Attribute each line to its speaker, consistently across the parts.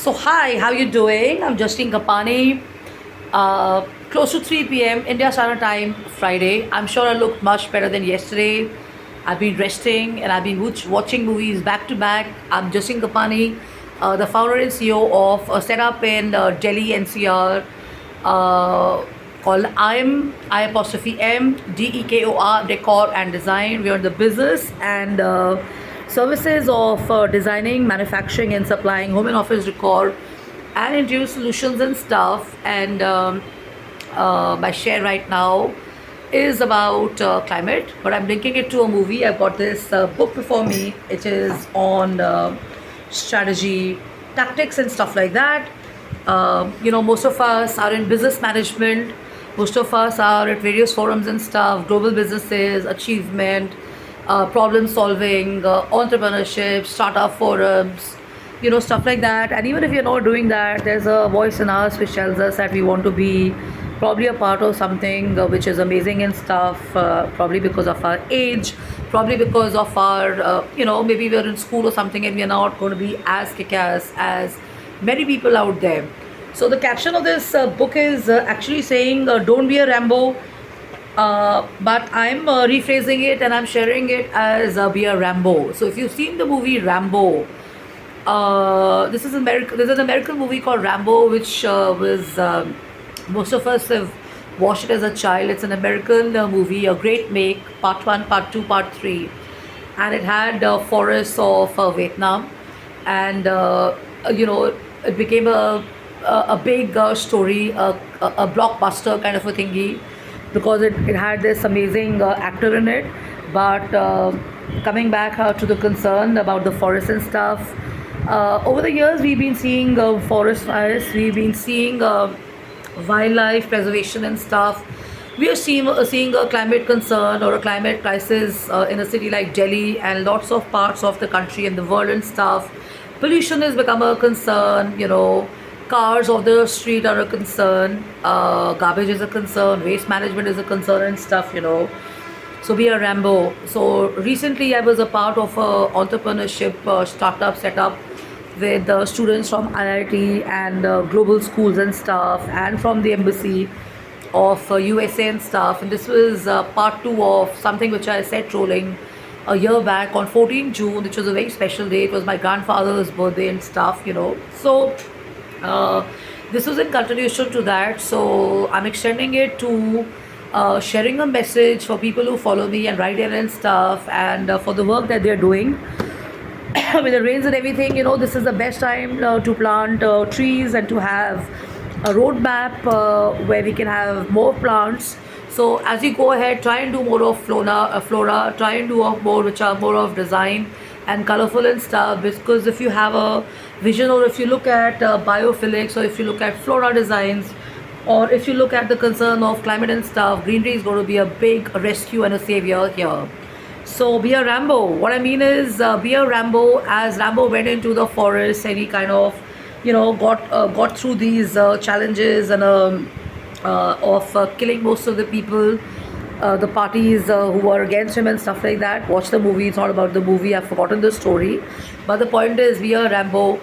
Speaker 1: So hi, how you doing? I'm Justine Kapani. Close to 3 p.m. India Standard Time, Friday. I'm sure I look much better than yesterday. I've been resting and I've been watching movies back to back. I'm Justine Kapani, the founder and CEO of a setup in Delhi NCR called I apostrophe M DEKOR Decor and Design. We're in the business and services of designing, manufacturing, and supplying home and office decor and interior solutions and stuff. And my share right now is about climate, but I'm linking it to a movie. I've got this book before me. It is on strategy, tactics, and stuff like that. Most of us are in business management. Most of us are at various forums and stuff, global businesses, achievement, problem solving, entrepreneurship, startup forums, stuff like that. And even if you're not doing that, there's a voice in us which tells us that we want to be probably a part of something which is amazing and stuff, probably because of our age, probably because of our, maybe we're in school or something and we're not going to be as kick-ass as many people out there. So the caption of this book is actually saying, don't be a Rambo, but I'm rephrasing it and I'm sharing it as be a Rambo. So if you've seen the movie Rambo, this is American. There's an American movie called Rambo, which was most of us have watched it as a child. It's an American movie, a great make, part one, part two, part three, and it had forests of Vietnam, and it became a big story, a blockbuster kind of a thingy, because it had this amazing actor in it. But coming back to the concern about the forest and stuff, over the years we've been seeing forest fires, we've been seeing wildlife preservation and stuff. We are seeing a climate concern or a climate crisis in a city like Delhi and lots of parts of the country and the world and stuff. Pollution has become a concern, cars on the street are a concern, garbage is a concern, waste management is a concern and stuff. So we are Rambo. So recently I was a part of a entrepreneurship startup setup with students from IIT and global schools and stuff, and from the embassy of USA and stuff. And this was part two of something which I set rolling a year back on 14 June, which was a very special day. It was my grandfather's birthday and stuff. So this was in continuation to that. So I'm extending it to sharing a message for people who follow me and write in and stuff, and for the work that they're doing. With the rains and everything, this is the best time to plant trees and to have a roadmap where we can have more plants. So as you go ahead, try and do more of flora, try and do more which are more of design and colorful and stuff. Because if you have a vision, or if you look at biophilics, or if you look at flora designs, or if you look at the concern of climate and stuff, greenery is going to be a big rescue and a savior here. So be a Rambo. What I mean is, be a Rambo. As Rambo went into the forest and he kind of, got through these challenges and of killing most of the people, the parties who were against him and stuff like that. Watch the movie. It's not about the movie. I've forgotten the story, but the point is, be a Rambo.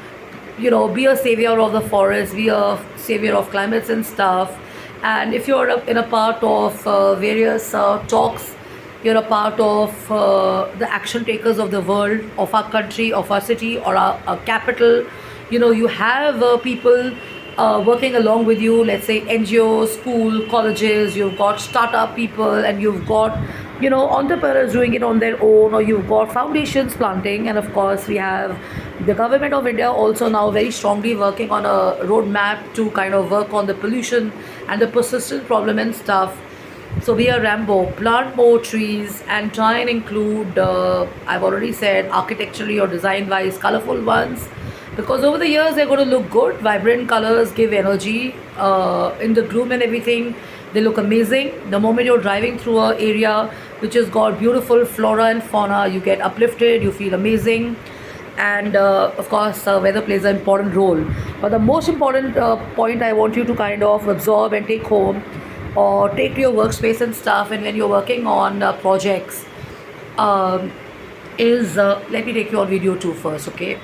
Speaker 1: Be a savior of the forest. Be a savior of climates and stuff. And if you're in a part of various talks, you're a part of the action takers of the world, of our country, of our city, or our capital. You have people working along with you, let's say NGOs, school, colleges. You've got startup people, and you've got entrepreneurs doing it on their own, or you've got foundations planting. And of course we have the government of India also now very strongly working on a roadmap to kind of work on the pollution and the persistent problem and stuff. So be a Rambo, plant more trees, and try and include, I've already said, architecturally or design wise, colorful ones. Because over the years they're going to look good. Vibrant colors give energy in the gloom and everything. They look amazing. The moment you're driving through an area which has got beautiful flora and fauna, you get uplifted, you feel amazing. And of course, weather plays an important role. But the most important point I want you to kind of absorb and take home, or take to your workspace and stuff, and when you're working on projects, is let me take you on video too first, okay?